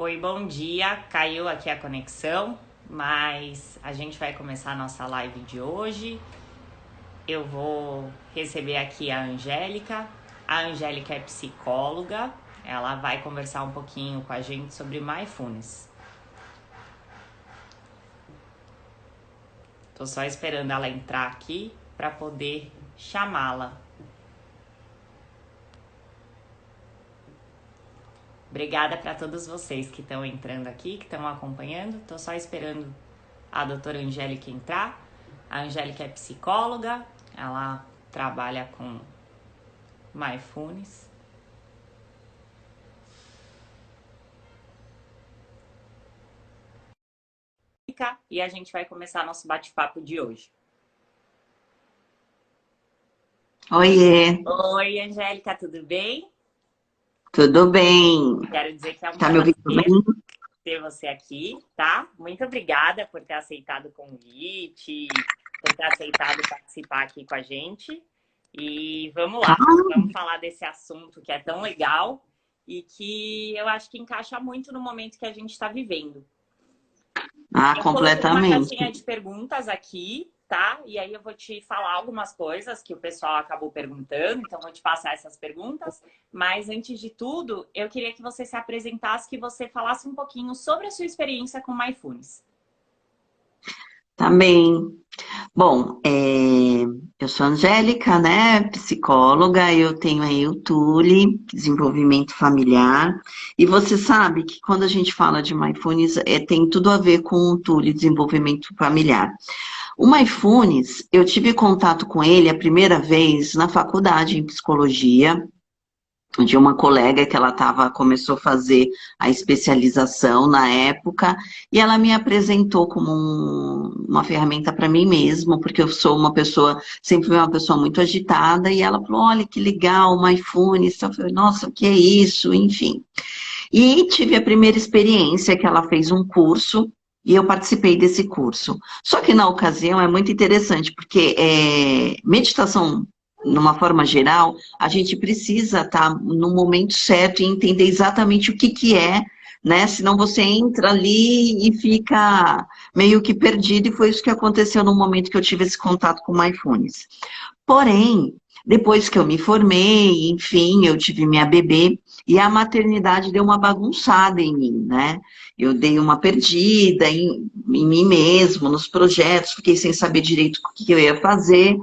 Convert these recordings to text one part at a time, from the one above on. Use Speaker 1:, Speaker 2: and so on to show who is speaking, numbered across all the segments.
Speaker 1: Oi, bom dia. Caiu aqui a conexão, mas a gente vai começar a nossa live de hoje. Eu vou receber aqui a Angélica. A Angélica é psicóloga. Ela vai conversar um pouquinho com a gente sobre mindfulness. Tô só esperando ela entrar aqui para poder chamá-la. Obrigada para todos vocês que estão entrando aqui, que estão acompanhando. Estou só esperando a doutora Angélica entrar. A Angélica é psicóloga, ela trabalha com mindfulness. E a gente vai começar nosso bate-papo de hoje.
Speaker 2: Oiê,
Speaker 1: Oi, Angélica, tudo bem?
Speaker 2: tudo bem?
Speaker 1: Quero dizer que é um
Speaker 2: Tá me ouvindo
Speaker 1: prazer
Speaker 2: bem?
Speaker 1: ter você aqui, tá? Muito obrigada por ter aceitado o convite, por ter aceitado participar aqui com a gente. E vamos lá, vamos falar desse assunto que é tão legal e que eu acho que encaixa muito no momento que a gente está vivendo.
Speaker 2: Ah,
Speaker 1: Eu coloquei uma caixinha
Speaker 2: completamente.
Speaker 1: de perguntas aqui, tá? E aí eu vou te falar algumas coisas que o pessoal acabou perguntando, então vou te passar essas perguntas. Mas antes de tudo, eu queria que você se apresentasse, que você falasse um pouquinho sobre a sua experiência com mindfulness.
Speaker 2: Tá bem. Bom, eu sou Angélica, né? Psicóloga, eu tenho aí o Tule, desenvolvimento familiar. E você sabe que quando a gente fala de mindfulness, tem tudo a ver com o Tule, desenvolvimento familiar. O mindfulness, eu tive contato com ele a primeira vez na faculdade em psicologia, de uma colega que começou a fazer a especialização na época, e ela me apresentou como uma ferramenta para mim mesma, porque eu sou uma pessoa, sempre fui uma pessoa muito agitada, e ela falou, olha que legal, mindfulness, eu falei, nossa, o que é isso? Enfim. E tive a primeira experiência que ela fez um curso, e eu participei desse curso. Só que na ocasião é muito interessante, porque meditação, numa forma geral, a gente precisa estar no momento certo e entender exatamente o que que é, né? Senão você entra ali e fica meio que perdido, e foi isso que aconteceu no momento que eu tive esse contato com o mindfulness. Porém, depois que eu me formei, enfim, eu tive minha bebê, e a maternidade deu uma bagunçada em mim, né? Eu dei uma perdida em mim mesmo, nos projetos, fiquei sem saber direito o que eu ia fazer.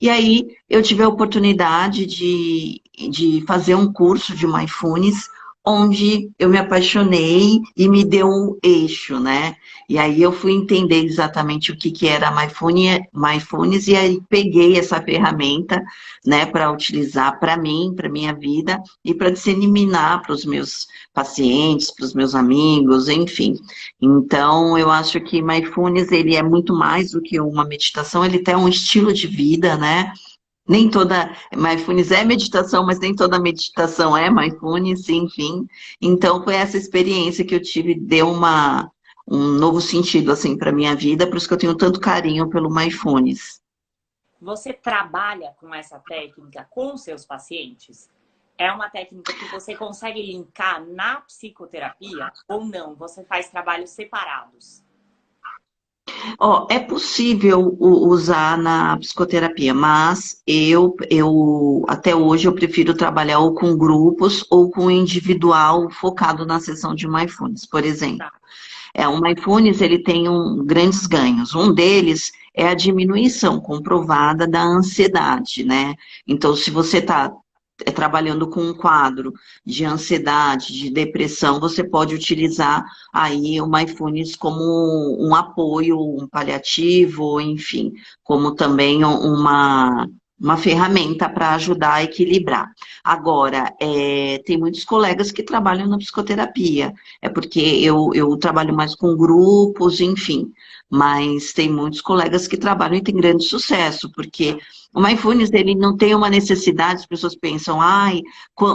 Speaker 2: E aí eu tive a oportunidade de fazer um curso de mindfulness, onde eu me apaixonei e me deu um eixo, né? E aí eu fui entender exatamente o que que era mindfulness, e aí peguei essa ferramenta, né, para utilizar para mim, para minha vida, e para disseminar para os meus pacientes, para os meus amigos, enfim. Então, eu acho que mindfulness, ele é muito mais do que uma meditação, ele tem um estilo de vida, né? Nem toda mindfulness é meditação, mas nem toda meditação é mindfulness, enfim. Então, foi essa experiência que eu tive, deu um novo sentido, assim, para minha vida, por isso que eu tenho tanto carinho pelo mindfulness.
Speaker 1: Você trabalha com essa técnica com seus pacientes? É uma técnica que você consegue linkar na psicoterapia ou não? Você faz trabalhos separados?
Speaker 2: Ó, é possível usar na psicoterapia, mas até hoje, eu prefiro trabalhar ou com grupos ou com individual focado na sessão de mindfulness, por exemplo.
Speaker 1: Tá.
Speaker 2: O mindfulness, ele tem grandes ganhos. Um deles é a diminuição comprovada da ansiedade, né? Então, se você está trabalhando com um quadro de ansiedade, de depressão, você pode utilizar aí o mindfulness como um apoio, um paliativo, enfim, como também uma ferramenta para ajudar a equilibrar. Agora, tem muitos colegas que trabalham na psicoterapia, é porque eu trabalho mais com grupos, enfim, mas tem muitos colegas que trabalham e têm grande sucesso, porque o mindfulness, ele não tem uma necessidade, as pessoas pensam, ai,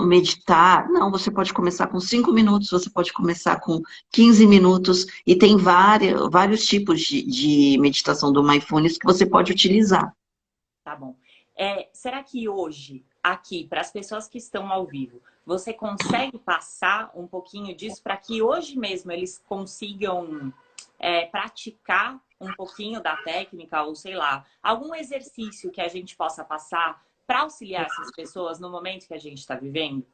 Speaker 2: meditar. Não, você pode começar com 5 minutos, você pode começar com 15 minutos, e tem vários tipos de meditação do mindfulness que você pode utilizar.
Speaker 1: Tá bom. Será que hoje aqui, para as pessoas que estão ao vivo, você consegue passar um pouquinho disso para que hoje mesmo eles consigam praticar um pouquinho da técnica, ou sei lá, algum exercício que a gente possa passar para auxiliar essas pessoas no momento que a gente está vivendo?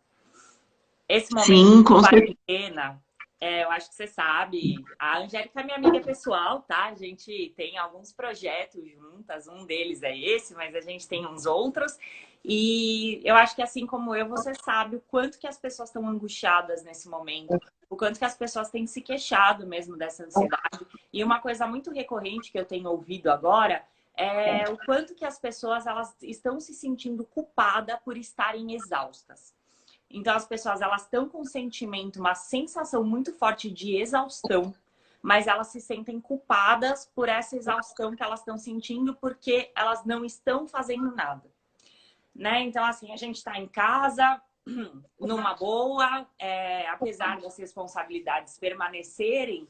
Speaker 1: Esse momento
Speaker 2: Sim,
Speaker 1: de
Speaker 2: com certeza.
Speaker 1: quarentena, eu acho que você sabe, a Angélica é minha amiga pessoal, tá? A gente tem alguns projetos juntas, um deles é esse, mas a gente tem uns outros. E eu acho que assim como eu, você sabe o quanto que as pessoas estão angustiadas nesse momento, o quanto que as pessoas têm se queixado mesmo dessa ansiedade. E uma coisa muito recorrente que eu tenho ouvido agora é o quanto que as pessoas elas estão se sentindo culpadas por estarem exaustas. Então, as pessoas elas estão com um sentimento, uma sensação muito forte de exaustão, mas elas se sentem culpadas por essa exaustão que elas estão sentindo porque elas não estão fazendo nada, né? Então, assim, a gente está em casa, numa boa, apesar das responsabilidades permanecerem,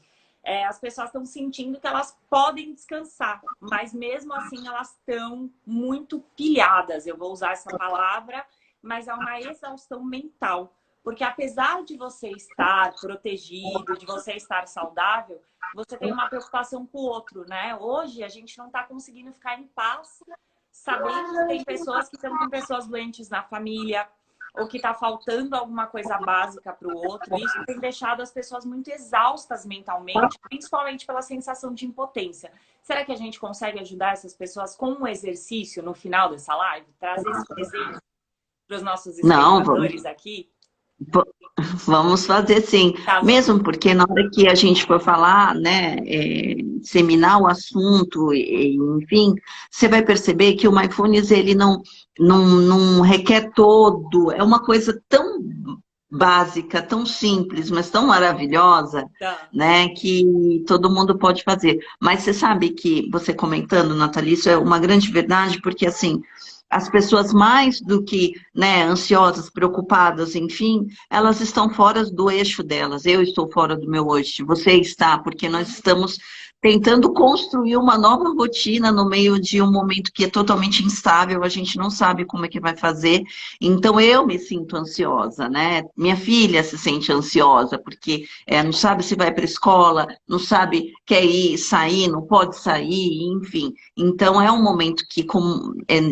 Speaker 1: as pessoas estão sentindo que elas podem descansar, mas mesmo assim elas estão muito pilhadas, eu vou usar essa palavra, mas é uma exaustão mental. Porque apesar de você estar protegido, de você estar saudável, você tem uma preocupação com o outro, né? Hoje a gente não está conseguindo ficar em paz, sabendo que tem pessoas que estão com pessoas doentes na família, ou que está faltando alguma coisa básica para o outro. Isso tem deixado as pessoas muito exaustas mentalmente, principalmente pela sensação de impotência. Será que a gente consegue ajudar essas pessoas com um exercício no final dessa live? Trazer esse presente para os nossos
Speaker 2: Não, vamos.
Speaker 1: espectadores aqui?
Speaker 2: Vamos fazer sim,
Speaker 1: Tá bom.
Speaker 2: mesmo porque na hora que a gente for falar, né, disseminar o assunto, enfim, você vai perceber que o Mindfulness, ele não requer todo, é uma coisa tão básica, tão simples, mas tão maravilhosa,
Speaker 1: Tá.
Speaker 2: né, que todo mundo pode fazer. Mas você sabe que, você comentando, Nathalie, isso é uma grande verdade, porque assim, as pessoas mais do que, né, ansiosas, preocupadas, enfim, elas estão fora do eixo delas. Eu estou fora do meu eixo, você está, porque nós estamos tentando construir uma nova rotina no meio de um momento que é totalmente instável, a gente não sabe como é que vai fazer. Então eu me sinto ansiosa, né? Minha filha se sente ansiosa, porque não sabe se vai para a escola, não sabe, quer ir, sair, não pode sair, enfim. Então é um momento que,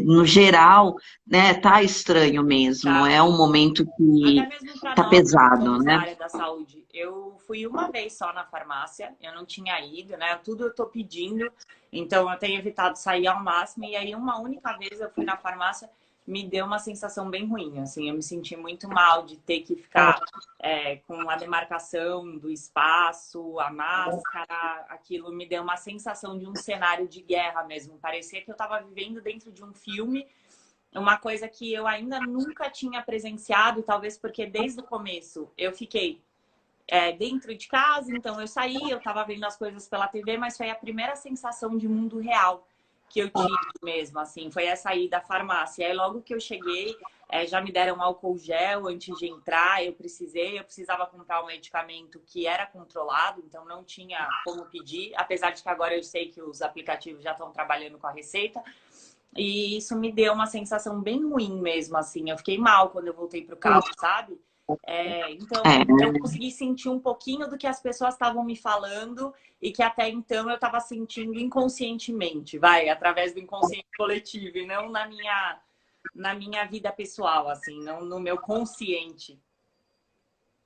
Speaker 2: no geral, né, tá estranho mesmo.
Speaker 1: Tá.
Speaker 2: É um momento
Speaker 1: Até
Speaker 2: que
Speaker 1: mesmo para
Speaker 2: tá
Speaker 1: nós que
Speaker 2: pesado,
Speaker 1: somos da
Speaker 2: né?
Speaker 1: área da saúde. Eu fui uma vez só na farmácia, eu não tinha ido, né? Tudo eu tô pedindo, então eu tenho evitado sair ao máximo. E aí, uma única vez eu fui na farmácia, me deu uma sensação bem ruim, assim. Eu me senti muito mal de ter que ficar com a demarcação do espaço, a máscara, aquilo me deu uma sensação de um cenário de guerra mesmo. Parecia que eu estava vivendo dentro de um filme, uma coisa que eu ainda nunca tinha presenciado, talvez porque desde o começo eu fiquei dentro de casa, então eu saí, eu estava vendo as coisas pela TV, mas foi a primeira sensação de mundo real que eu tive mesmo, assim, foi essa aí da farmácia. E aí logo que eu cheguei, já me deram álcool gel antes de entrar, eu precisava comprar um medicamento que era controlado, então não tinha como pedir, apesar de que agora eu sei que os aplicativos já estão trabalhando com a receita. E isso me deu uma sensação bem ruim mesmo, assim. Eu fiquei mal quando eu voltei pro carro, sabe? Então,
Speaker 2: É,
Speaker 1: eu consegui sentir um pouquinho do que as pessoas estavam me falando e que até então eu estava sentindo inconscientemente, através do inconsciente coletivo e não na minha vida pessoal, assim, não no meu consciente.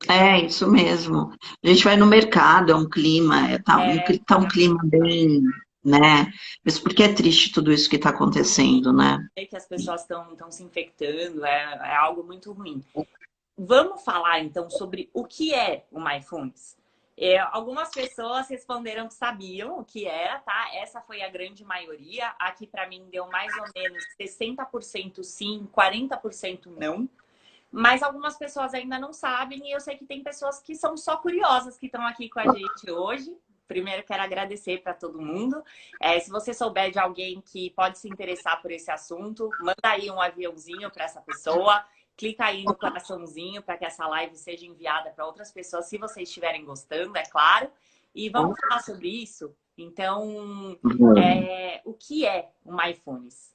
Speaker 2: é isso mesmo. A gente vai no mercado, é um clima,
Speaker 1: É,
Speaker 2: tá um clima bem, né? Isso porque é triste tudo isso que está acontecendo, né?
Speaker 1: sei que as pessoas estão se infectando, é algo muito ruim. Vamos falar então sobre o que é o Mindfulness. Algumas pessoas responderam que sabiam o que era, tá? Essa foi a grande maioria. Aqui para mim deu mais ou menos 60% sim, 40% não. Mas algumas pessoas ainda não sabem e eu sei que tem pessoas que são só curiosas que estão aqui com a gente hoje. Primeiro, quero agradecer para todo mundo. Se você souber de alguém que pode se interessar por esse assunto, manda aí um aviãozinho para essa pessoa. Clica aí no coraçãozinho para que essa live seja enviada para outras pessoas, se vocês estiverem gostando, é claro. E vamos falar sobre isso. Então, o que é o Mindfulness?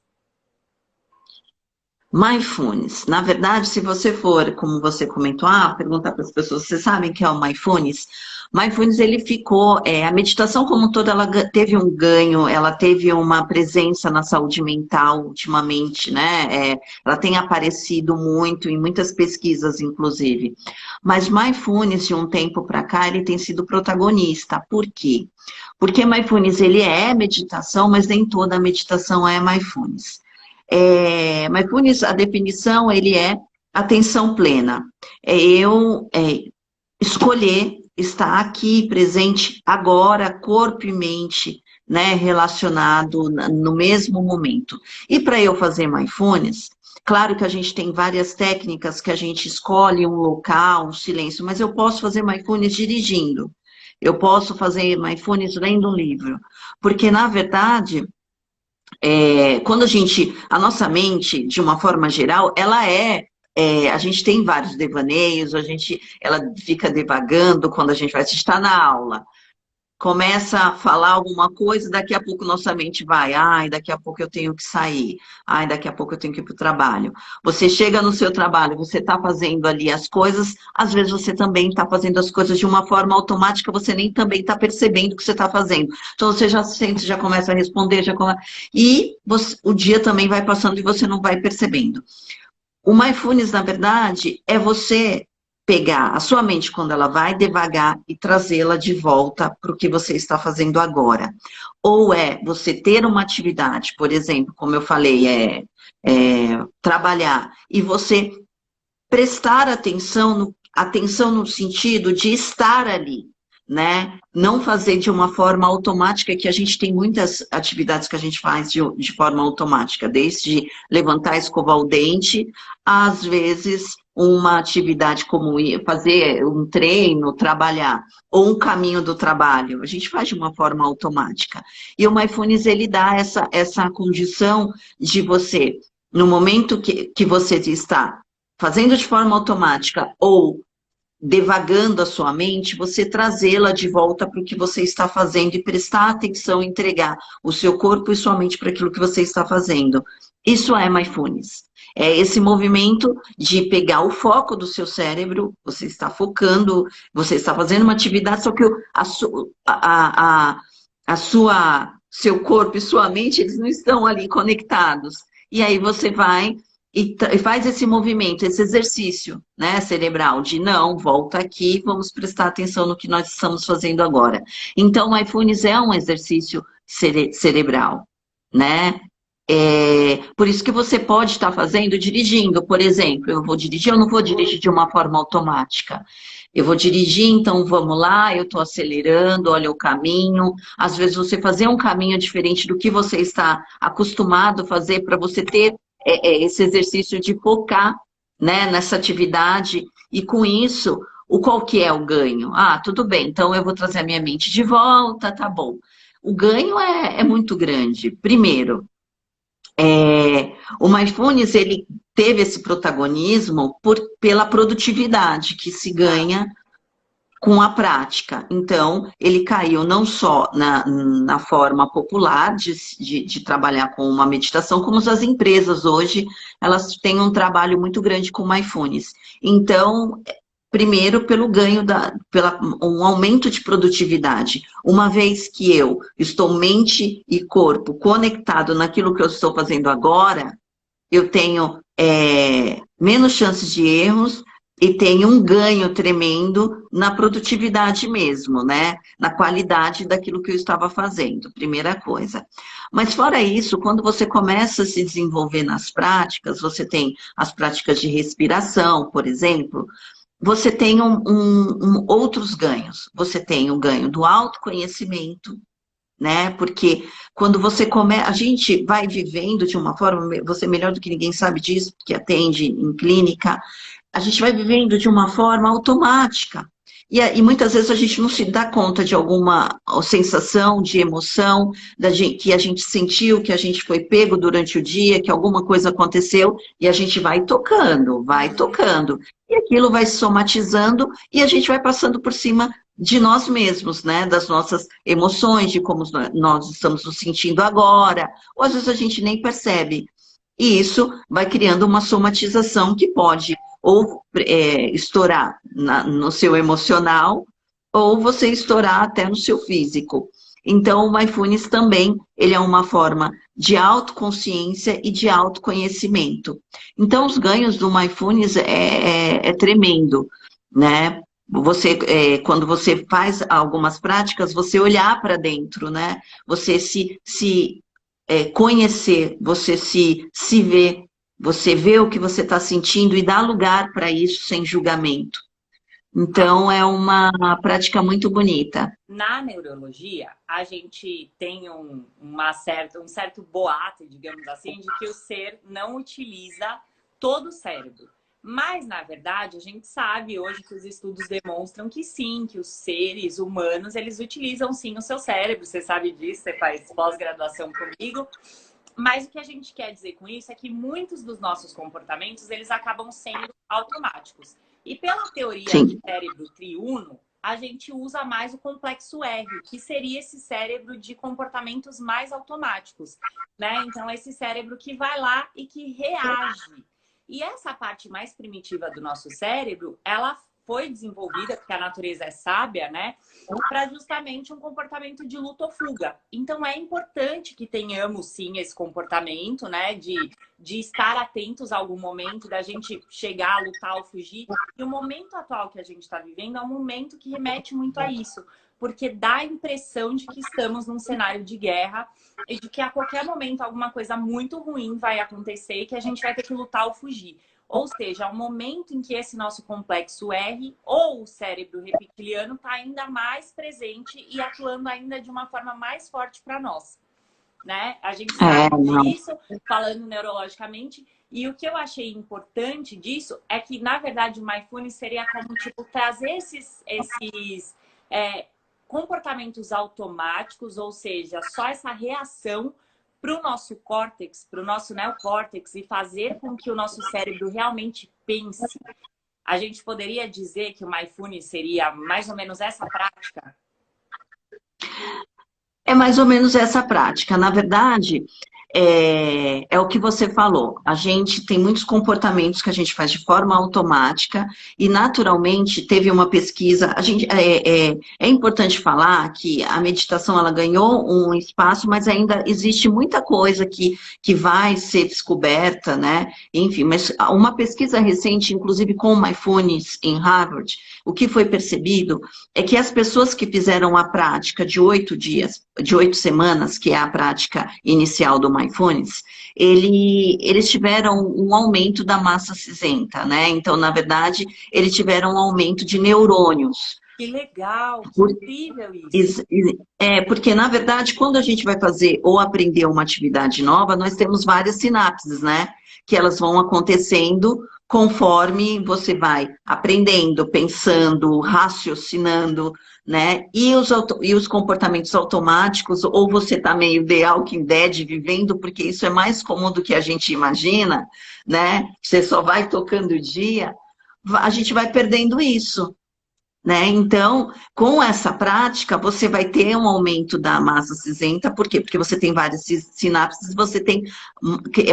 Speaker 2: Mindfulness. Na verdade, se você for, como você comentou, perguntar para as pessoas, vocês sabem o que é o Mindfulness? Mindfulness, ele ficou, a meditação como um todo, ela teve um ganho, ela teve uma presença na saúde mental ultimamente, né? Ela tem aparecido muito em muitas pesquisas, inclusive. Mas Mindfulness, de um tempo para cá, ele tem sido protagonista. Por quê? Porque Mindfulness, ele é meditação, mas nem toda meditação é Mindfulness. Mindfulness, a definição, ele é atenção plena. Eu escolher estar aqui, presente, agora, corpo e mente, né, relacionado no mesmo momento. E para eu fazer Mindfulness, claro que a gente tem várias técnicas que a gente escolhe um local, um silêncio, mas eu posso fazer Mindfulness dirigindo. Eu posso fazer Mindfulness lendo um livro. Porque, na verdade, quando a nossa mente, de uma forma geral, ela a gente tem vários devaneios, ela fica devagando quando a gente está na aula, começa a falar alguma coisa, daqui a pouco nossa mente vai, daqui a pouco eu tenho que sair, daqui a pouco eu tenho que ir para o trabalho. Você chega no seu trabalho, você está fazendo ali as coisas, às vezes você também está fazendo as coisas de uma forma automática, você nem também está percebendo o que você está fazendo. Então você já sente, já começa a responder, o dia também vai passando e você não vai percebendo. O Mindfulness, na verdade, é você pegar a sua mente quando ela vai devagar e trazê-la de volta para o que você está fazendo agora. Ou você ter uma atividade, por exemplo, como eu falei, trabalhar, e você prestar atenção no sentido de estar ali, né? Não fazer de uma forma automática, que a gente tem muitas atividades que a gente faz de forma automática, desde levantar, escovar o dente, às vezes uma atividade como fazer um treino, trabalhar, ou um caminho do trabalho, a gente faz de uma forma automática. E o Mindfulness, ele dá essa condição de você, no momento que você está fazendo de forma automática ou devagando a sua mente, você trazê-la de volta para o que você está fazendo e prestar atenção, entregar o seu corpo e sua mente para aquilo que você está fazendo. Isso é Mindfulness. É esse movimento de pegar o foco do seu cérebro, você está focando, você está fazendo uma atividade, só que seu corpo e sua mente, eles não estão ali conectados. E aí você vai e faz esse movimento, esse exercício, né, cerebral, de não, volta aqui, vamos prestar atenção no que nós estamos fazendo agora. Então, o Mindfulness é um exercício cerebral, né? Por isso que você pode estar fazendo dirigindo, por exemplo, eu vou dirigir, eu não vou dirigir de uma forma automática. Eu vou dirigir, então vamos lá, eu estou acelerando, olha o caminho. Às vezes você fazer um caminho diferente do que você está acostumado a fazer para você ter esse exercício de focar, né, nessa atividade, e com isso, qual que é o ganho? Tudo bem, então eu vou trazer a minha mente de volta, tá bom. O ganho é muito grande. Primeiro, o Mindfulness, ele teve esse protagonismo pela produtividade que se ganha com a prática. Então, ele caiu não só na forma popular de trabalhar com uma meditação, como as empresas hoje, elas têm um trabalho muito grande com Mindfulness. Então, primeiro, pelo ganho, um aumento de produtividade. Uma vez que eu estou mente e corpo conectado naquilo que eu estou fazendo agora, eu tenho menos chances de erros, e tem um ganho tremendo na produtividade mesmo, né? Na qualidade daquilo que eu estava fazendo, primeira coisa. Mas fora isso, quando você começa a se desenvolver nas práticas, você tem as práticas de respiração, por exemplo, você tem outros ganhos. Você tem o ganho do autoconhecimento, né? Porque quando você começa, a gente vai vivendo de uma forma, você melhor do que ninguém sabe disso, porque atende em clínica, a gente vai vivendo de uma forma automática. E muitas vezes a gente não se dá conta de alguma sensação, de emoção, que a gente sentiu, que a gente foi pego durante o dia, que alguma coisa aconteceu, e a gente vai tocando, vai tocando. E aquilo vai somatizando e a gente vai passando por cima de nós mesmos, né? Das nossas emoções, de como nós estamos nos sentindo agora, ou às vezes a gente nem percebe. E isso vai criando uma somatização que pode ou estourar no seu emocional, ou você estourar até no seu físico. Então, o Mindfulness também, ele é uma forma de autoconsciência e de autoconhecimento. Então, os ganhos do Mindfulness é tremendo, né? Você, quando você faz algumas práticas, você olhar para dentro, né? Você se conhecer, você se ver, você vê o que você está sentindo e dar lugar para isso sem julgamento. Então, é uma prática muito bonita.
Speaker 1: Na neurologia, a gente tem um certo boato, digamos assim, de que o ser não utiliza todo o cérebro. Mas, na verdade, a gente sabe hoje que os estudos demonstram que sim, que os seres humanos, eles utilizam sim o seu cérebro. Você sabe disso, você faz pós-graduação comigo. Mas o que a gente quer dizer com isso é que muitos dos nossos comportamentos, eles acabam sendo automáticos. E pela teoria
Speaker 2: Sim.
Speaker 1: de cérebro triuno, a gente usa mais o complexo R, que seria esse cérebro de comportamentos mais automáticos, né? Então, esse cérebro que vai lá e que reage. E essa parte mais primitiva do nosso cérebro, ela foi desenvolvida, porque a natureza é sábia, né? Para justamente um comportamento de luta ou fuga. Então, é importante que tenhamos, sim, esse comportamento, né? De estar atentos a algum momento, da gente chegar, lutar ou fugir. E o momento atual que a gente está vivendo é um momento que remete muito a isso. Porque dá a impressão de que estamos num cenário de guerra e de que a qualquer momento alguma coisa muito ruim vai acontecer e que a gente vai ter que lutar ou fugir. Ou seja, é um momento em que esse nosso complexo R ou o cérebro reptiliano está ainda mais presente e atuando ainda de uma forma mais forte para nós, né? A gente sabe disso, falando neurologicamente, e o que eu achei importante disso é que, na verdade, o Mindfulness seria como, tipo, trazer esses comportamentos automáticos, ou seja, só essa reação para o nosso córtex, para o nosso neocórtex, e fazer com que o nosso cérebro realmente pense. A gente poderia dizer que o Mindfulness seria mais ou menos essa prática?
Speaker 2: É mais ou menos essa prática. Na verdade, é o que você falou. A gente tem muitos comportamentos que a gente faz de forma automática e, naturalmente, teve uma pesquisa. É importante falar que a meditação ela ganhou um espaço, mas ainda existe muita coisa que vai ser descoberta, né? Enfim, mas uma pesquisa recente, inclusive com o Mindfulness em Harvard, o que foi percebido é que as pessoas que fizeram a prática de 8 dias, de 8 semanas, que é a prática inicial do Mindfulness, eles tiveram um aumento da massa cinzenta, né? Então, na verdade, eles tiveram um aumento de neurônios.
Speaker 1: Que legal, que incrível isso.
Speaker 2: Porque, na verdade, quando a gente vai fazer ou aprender uma atividade nova, nós temos várias sinapses, né? Que elas vão acontecendo conforme você vai aprendendo, pensando, raciocinando, né? E os comportamentos automáticos, ou você tá meio The Walking Dead vivendo, porque isso é mais comum do que a gente imagina, né? Você só vai tocando o dia, a gente vai perdendo isso. Né? Então, com essa prática, você vai ter um aumento da massa cinzenta, por quê? Porque você tem várias sinapses, você tem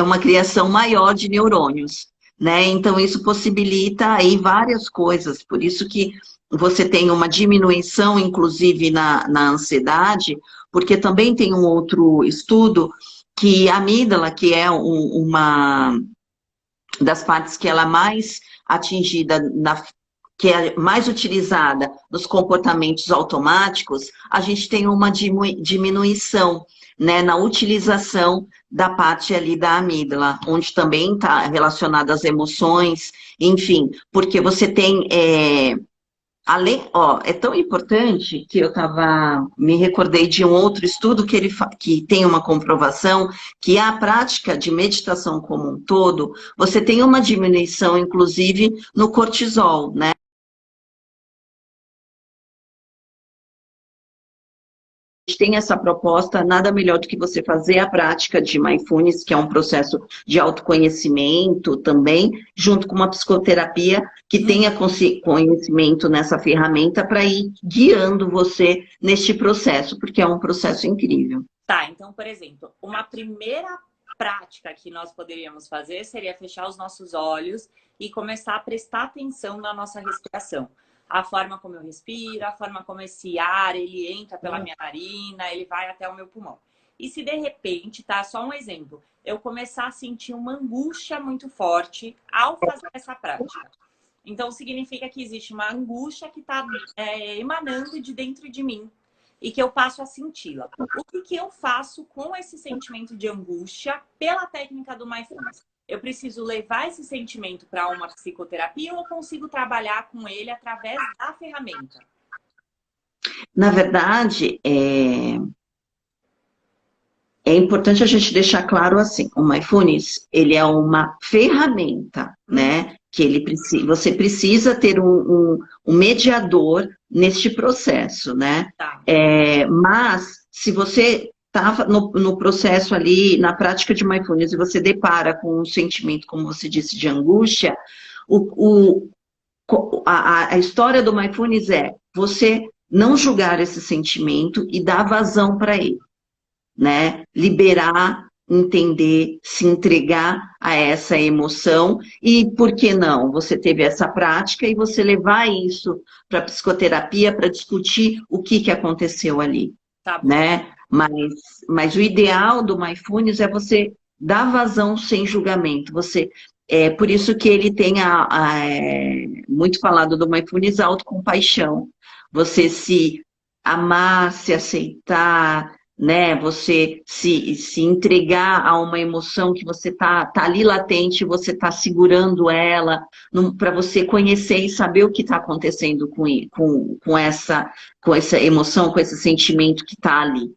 Speaker 2: uma criação maior de neurônios, né? Então, isso possibilita aí várias coisas, por isso que você tem uma diminuição, inclusive, na ansiedade, porque também tem um outro estudo que a amígdala, que é uma das partes que ela é mais atingida que é mais utilizada nos comportamentos automáticos, a gente tem uma diminuição, né, na utilização da parte ali da amígdala, onde também está relacionada às emoções, enfim, porque você tem, é tão importante que eu me recordei de um outro estudo que tem uma comprovação que a prática de meditação como um todo, você tem uma diminuição, inclusive, no cortisol, né? Tem essa proposta, nada melhor do que você fazer a prática de Mindfulness, que é um processo de autoconhecimento também, junto com uma psicoterapia que tenha conhecimento nessa ferramenta para ir guiando você neste processo, porque é um processo incrível.
Speaker 1: Tá, então, por exemplo, uma primeira prática que nós poderíamos fazer seria fechar os nossos olhos e começar a prestar atenção na nossa respiração. A forma como eu respiro, a forma como esse ar, ele entra pela minha narina, ele vai até o meu pulmão. E se de repente, tá? Só um exemplo, eu começar a sentir uma angústia muito forte ao fazer essa prática. Então, significa que existe uma angústia que está emanando de dentro de mim e que eu passo a senti-la. O que eu faço com esse sentimento de angústia pela técnica do Mindfulness? Eu preciso levar esse sentimento para uma psicoterapia ou eu consigo trabalhar com ele através da ferramenta?
Speaker 2: Na verdade, é importante a gente deixar claro assim, o Mindfulness, ele é uma ferramenta, né? Que você precisa ter um mediador neste processo, né?
Speaker 1: Tá.
Speaker 2: Mas, se você está no processo ali, na prática de Mindfulness, e você depara com um sentimento, como você disse, de angústia, a história do Mindfulness é você não julgar esse sentimento e dar vazão para ele, né? Liberar, entender, se entregar a essa emoção e, por que não? Você teve essa prática e você levar isso para a psicoterapia para discutir o que aconteceu ali,
Speaker 1: Tá bom.
Speaker 2: né? Mas o ideal do Mindfulness é você dar vazão sem julgamento. Por isso que ele tem muito falado do Mindfulness, a autocompaixão. Você se amar, se aceitar, né? Você se entregar a uma emoção que você tá ali latente, você tá segurando ela, para você conhecer e saber o que está acontecendo com essa emoção, com esse sentimento que está ali,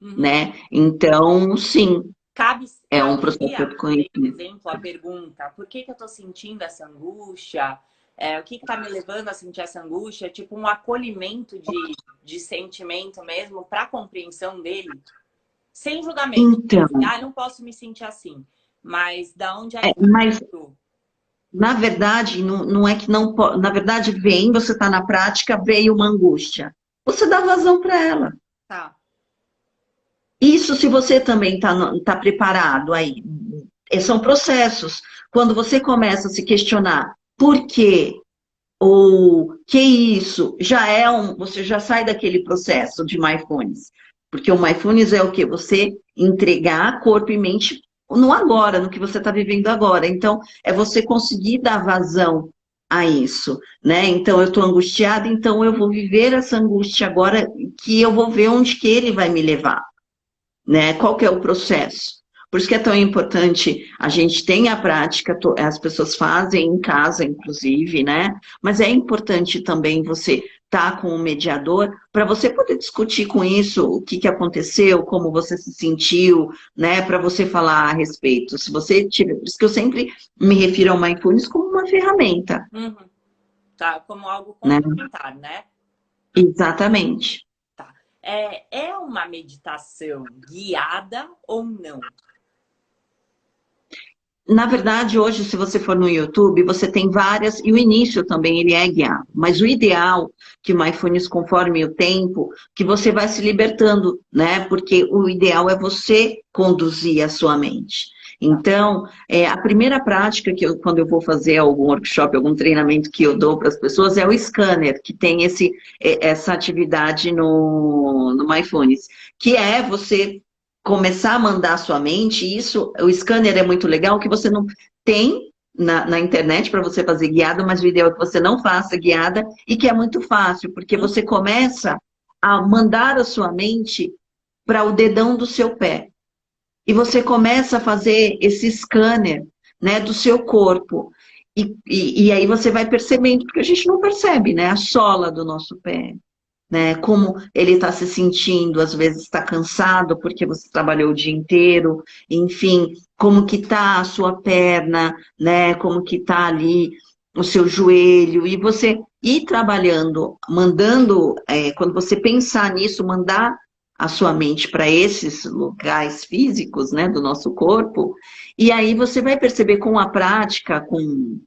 Speaker 2: né? Então, sim, é um processo de autoconhecimento.
Speaker 1: Por exemplo, a pergunta, por que eu estou sentindo essa angústia? O que está me levando a sentir essa angústia? Tipo um acolhimento de sentimento mesmo para a compreensão dele, sem julgamento.
Speaker 2: Então,
Speaker 1: Não posso me sentir assim. Mas da onde é que
Speaker 2: mas, na verdade, não é que não pode. Na verdade, você está na prática, veio uma angústia. Você dá vazão para ela.
Speaker 1: Tá.
Speaker 2: Isso se você também tá preparado aí. São processos. Quando você começa a se questionar por quê? Ou que isso? Você já sai daquele processo de Mindfulness. Porque o Mindfulness é o quê? Você entregar corpo e mente no agora, no que você está vivendo agora. Então, é você conseguir dar vazão a isso, né? Então, eu estou angustiada, então eu vou viver essa angústia agora, que eu vou ver onde que ele vai me levar, né? Qual que é o processo? Por isso que é tão importante, a gente tem a prática, as pessoas fazem em casa, inclusive, né? Mas é importante também você estar com um mediador para você poder discutir com isso, o que aconteceu, como você se sentiu, né? Para você falar a respeito. Se você tiver, por isso que eu sempre me refiro ao Mindfulness como uma ferramenta.
Speaker 1: Tá, como algo complementar, né?
Speaker 2: Exatamente.
Speaker 1: Tá. É uma meditação guiada ou não?
Speaker 2: Na verdade, hoje, se você for no YouTube, você tem várias, e o início também ele é guiado. Mas o ideal, que o Mindfulness, conforme o tempo, que você vai se libertando, né? Porque o ideal é você conduzir a sua mente. Então, a primeira prática quando eu vou fazer algum workshop, algum treinamento que eu dou para as pessoas, é o scanner, que tem essa atividade no Mindfulness, que é você começar a mandar a sua mente, o scanner é muito legal, que você não tem na internet para você fazer guiado, mas o ideal é que você não faça guiada e que é muito fácil, porque você começa a mandar a sua mente para o dedão do seu pé. E você começa a fazer esse scanner, né, do seu corpo. E aí você vai percebendo, porque a gente não percebe, né, a sola do nosso pé, né, como ele está se sentindo, às vezes está cansado porque você trabalhou o dia inteiro, enfim, como que está a sua perna, né, como que está ali o seu joelho, e você ir trabalhando, mandando, quando você pensar nisso, mandar a sua mente para esses locais físicos, né, do nosso corpo, e aí você vai perceber com a prática, com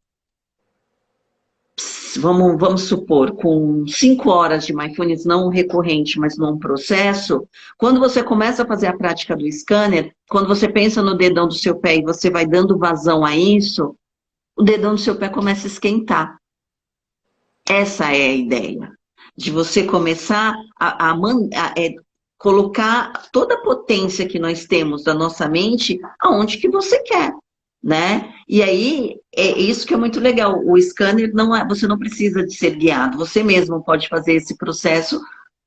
Speaker 2: vamos supor, com 5 horas de mindfulness, não recorrente, mas num processo, quando você começa a fazer a prática do scanner, quando você pensa no dedão do seu pé e você vai dando vazão a isso, o dedão do seu pé começa a esquentar. Essa é a ideia, de você começar a colocar toda a potência que nós temos da nossa mente aonde que você quer, né? E aí, é isso que é muito legal. O scanner, você não precisa de ser guiado. Você mesmo pode fazer esse processo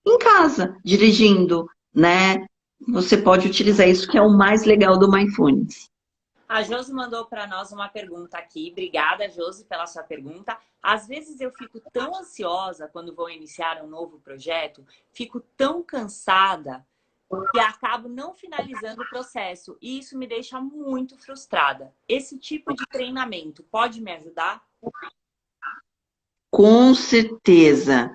Speaker 2: em casa, dirigindo, né? Você pode utilizar isso, que é o mais legal do Mindfulness.
Speaker 1: A Josi mandou para nós uma pergunta aqui. Obrigada, Josi, pela sua pergunta. Às vezes eu fico tão ansiosa quando vou iniciar um novo projeto, fico tão cansada que acabo não finalizando o processo. E isso me deixa muito frustrada. Esse tipo de treinamento pode me ajudar?
Speaker 2: Com certeza.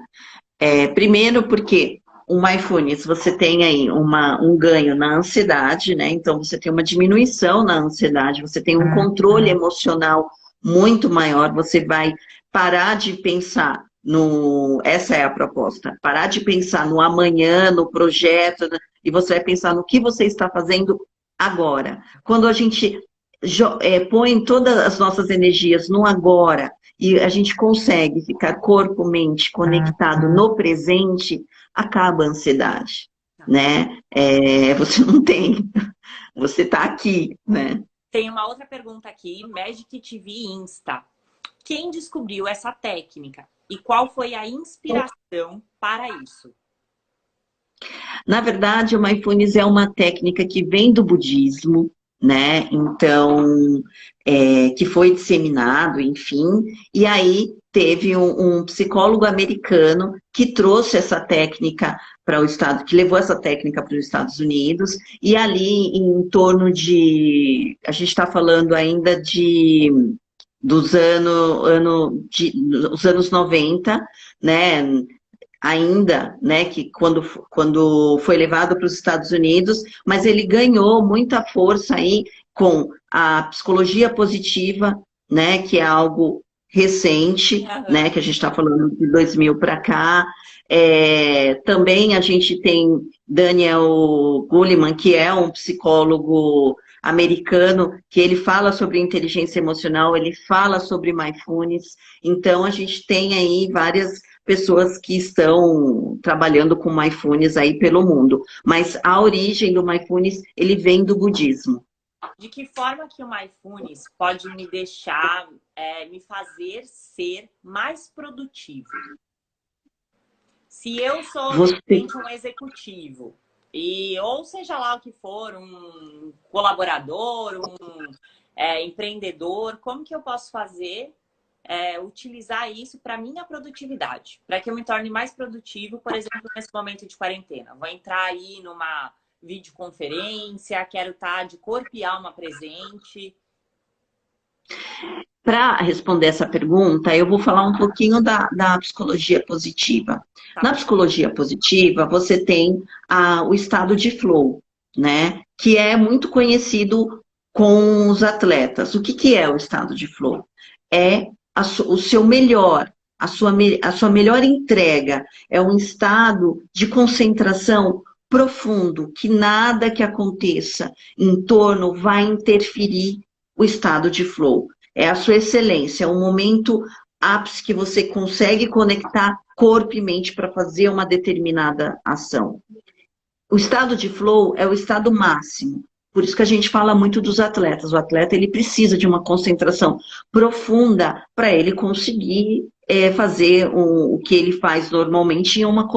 Speaker 2: Primeiro porque o Mindfulness, você tem aí um ganho na ansiedade, né? Então, você tem uma diminuição na ansiedade, você tem um controle emocional muito maior, você vai parar de pensar essa é a proposta, parar de pensar no amanhã, no projeto, né? E você vai pensar no que você está fazendo agora. Quando a gente põe todas as nossas energias no agora, e a gente consegue ficar corpo, mente conectado no presente, acaba a ansiedade, né? Você não tem, você está aqui, né?
Speaker 1: Tem uma outra pergunta aqui, Magic TV Insta. Quem descobriu essa técnica e qual foi a inspiração para isso?
Speaker 2: Na verdade, o Mindfulness é uma técnica que vem do budismo, né? Então, que foi disseminado, enfim, e aí teve um psicólogo americano que trouxe essa técnica para o estado, que levou essa técnica para os Estados Unidos, e ali em torno a gente está falando ainda dos anos 90, né? Ainda, né, que quando foi levado para os Estados Unidos, mas ele ganhou muita força aí com a psicologia positiva, né, que é algo recente, né, que a gente está falando de 2000 para cá. Também a gente tem Daniel Goleman, que é um psicólogo americano, que ele fala sobre inteligência emocional, ele fala sobre mindfulness. Então, a gente tem aí várias pessoas que estão trabalhando com mindfulness aí pelo mundo. Mas a origem do mindfulness, ele vem do budismo.
Speaker 1: De que forma que o mindfulness pode me deixar, me fazer ser mais produtivo? Se eu sou, de repente, um executivo, ou seja lá o que for, um colaborador, um empreendedor, como que eu posso fazer utilizar isso para minha produtividade, para que eu me torne mais produtivo, por exemplo, nesse momento de quarentena? Vou entrar aí numa videoconferência, quero estar de corpo e alma presente.
Speaker 2: Para responder essa pergunta, eu vou falar um pouquinho da psicologia positiva. Tá. Na psicologia positiva, você tem o estado de flow, né? Que é muito conhecido com os atletas. O que é o estado de flow? É o seu melhor, a sua melhor entrega, é um estado de concentração profundo, que nada que aconteça em torno vai interferir o estado de flow. É a sua excelência, é um momento ápice que você consegue conectar corpo e mente para fazer uma determinada ação. O estado de flow é o estado máximo. Por isso que a gente fala muito dos atletas. O atleta, ele precisa de uma concentração profunda para ele conseguir fazer o que ele faz normalmente em uma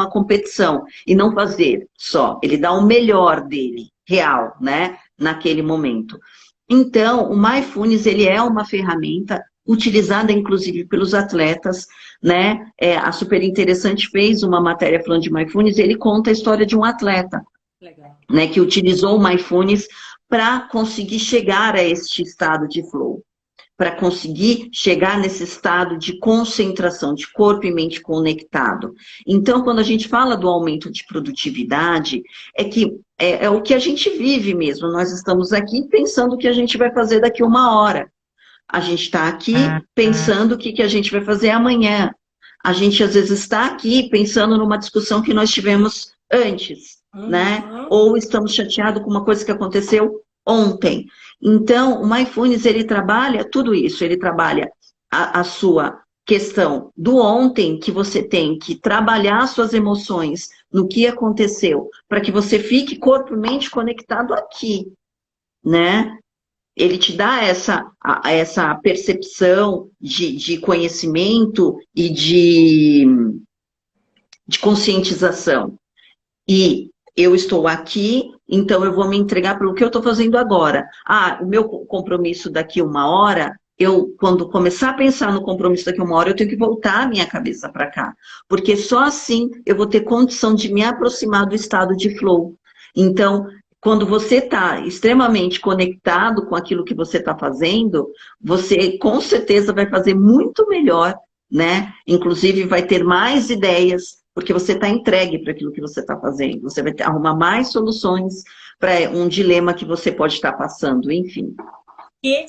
Speaker 2: competição. E não fazer só. Ele dá o melhor dele, real, né? Naquele momento. Então, o Mindfulness, ele é uma ferramenta utilizada, inclusive, pelos atletas, né? A Super Interessante fez uma matéria falando de Mindfulness, e ele conta a história de um atleta. Legal. Né, que utilizou o Mindfulness para conseguir chegar a este estado de flow, para conseguir chegar nesse estado de concentração, de corpo e mente conectado. Então, quando a gente fala do aumento de produtividade, é o que a gente vive mesmo. Nós estamos aqui pensando o que a gente vai fazer daqui 1 hora. A gente está aqui pensando o que, que a gente vai fazer amanhã. A gente, às vezes, está aqui pensando numa discussão que nós tivemos antes, né? Ou estamos chateados com uma coisa que aconteceu ontem. Então, o Mindfulness, ele trabalha tudo isso. Ele trabalha a sua questão do ontem, que você tem que trabalhar suas emoções no que aconteceu, para que você fique corpo e mente conectado aqui, né? Ele te dá essa percepção de conhecimento e de conscientização. E eu estou aqui, então eu vou me entregar pelo que eu estou fazendo agora. Ah, o meu compromisso daqui 1 hora, quando começar a pensar no compromisso daqui 1 hora, eu tenho que voltar a minha cabeça para cá. Porque só assim eu vou ter condição de me aproximar do estado de flow. Então, quando você está extremamente conectado com aquilo que você está fazendo, você com certeza vai fazer muito melhor, né? Inclusive vai ter mais ideias, porque você está entregue para aquilo que você está fazendo. Você vai arrumar mais soluções para um dilema que você pode estar passando, enfim.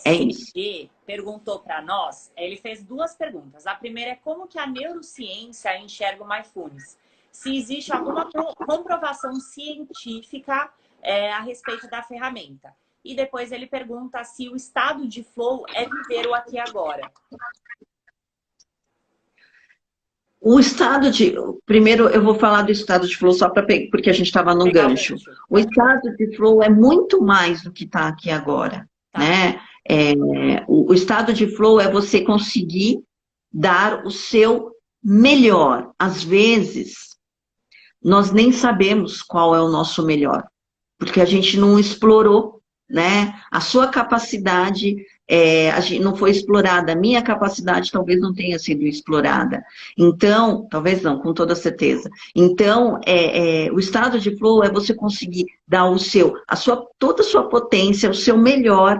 Speaker 1: É isso. E perguntou para nós, ele fez 2 perguntas. A primeira é como que a neurociência enxerga o Mindfulness? Se existe alguma comprovação científica a respeito da ferramenta. E depois ele pergunta se o estado de flow é viver o aqui e agora.
Speaker 2: O estado de... Primeiro, eu vou falar do estado de flow só porque a gente estava no gancho. O estado de flow é muito mais do que está aqui agora, né? O estado de flow é você conseguir dar o seu melhor. Às vezes, nós nem sabemos qual é o nosso melhor, porque a gente não explorou, né? A sua capacidade não foi explorada, a minha capacidade talvez não tenha sido explorada. Então, talvez não, com toda certeza. Então, o estado de flow é você conseguir dar toda a sua potência, o seu melhor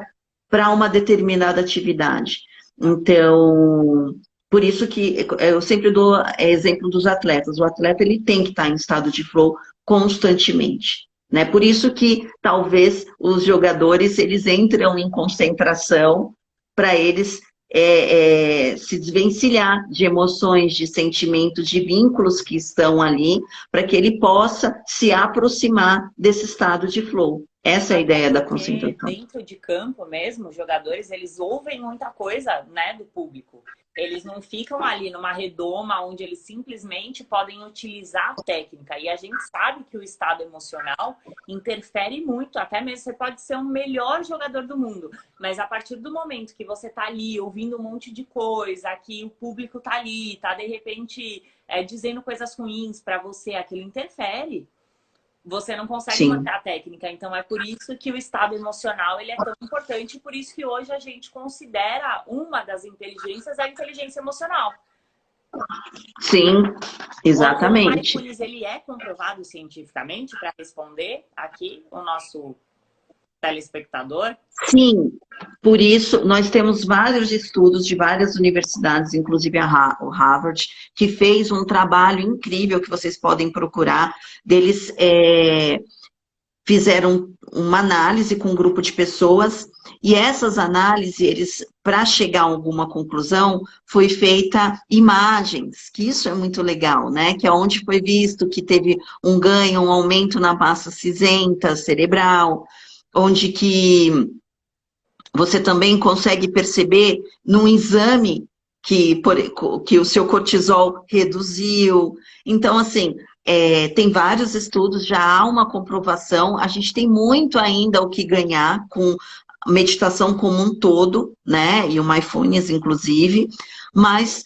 Speaker 2: para uma determinada atividade. Então, por isso que eu sempre dou exemplo dos atletas. O atleta ele tem que estar em estado de flow constantemente. Né? Por isso que talvez os jogadores eles entram em concentração para eles se desvencilhar de emoções, de sentimentos, de vínculos que estão ali, para que ele possa se aproximar desse estado de flow. Essa é a ideia da concentração.
Speaker 1: Dentro de campo mesmo, os jogadores, eles ouvem muita coisa, né, do público. Eles não ficam ali numa redoma onde eles simplesmente podem utilizar a técnica. E a gente sabe que o estado emocional interfere muito. Até mesmo você pode ser o melhor jogador do mundo. Mas a partir do momento que você tá ali ouvindo um monte de coisa, que o público tá ali, tá de repente dizendo coisas ruins para você, aquilo interfere. Você não consegue manter a técnica. Então, é por isso que o estado emocional ele é tão importante. E por isso que hoje a gente considera uma das inteligências a inteligência emocional.
Speaker 2: Sim, exatamente.
Speaker 1: O Mindfulness, ele é comprovado cientificamente para responder aqui o nosso telespectador?
Speaker 2: Sim, por isso nós temos vários estudos de várias universidades, inclusive o Harvard, que fez um trabalho incrível que vocês podem procurar. Deles fizeram uma análise com um grupo de pessoas e essas análises, eles, para chegar a alguma conclusão, foi feita imagens, que isso é muito legal, né? Que é onde foi visto que teve um ganho, um aumento na massa cinzenta cerebral, onde que você também consegue perceber num exame que o seu cortisol reduziu. Então, assim, tem vários estudos, já há uma comprovação, a gente tem muito ainda o que ganhar com meditação como um todo, né, e o Mindfulness, inclusive, mas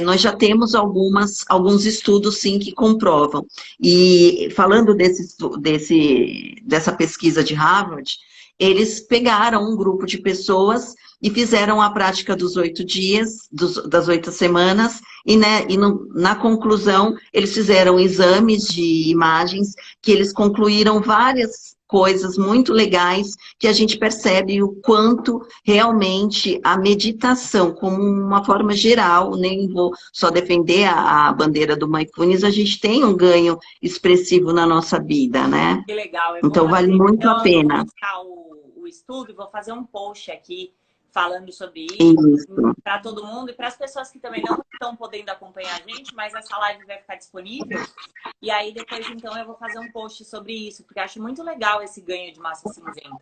Speaker 2: nós já temos alguns estudos, sim, que comprovam. E falando dessa pesquisa de Harvard, eles pegaram um grupo de pessoas e fizeram a prática dos 8 dias, das 8 semanas, e na conclusão, eles fizeram exames de imagens que eles concluíram várias coisas muito legais que a gente percebe o quanto realmente a meditação, como uma forma geral, nem vou só defender a bandeira do Mindfulness, a gente tem um ganho expressivo na nossa vida, né?
Speaker 1: Que legal.
Speaker 2: Então vale muito a pena.
Speaker 1: O estudo, vou fazer um post aqui falando sobre
Speaker 2: Isso.
Speaker 1: para todo mundo e para as pessoas que também não estão podendo acompanhar a gente, mas essa live vai ficar disponível. E aí depois, então, eu vou fazer um post sobre isso, porque eu acho muito legal esse ganho de massa cinzenta.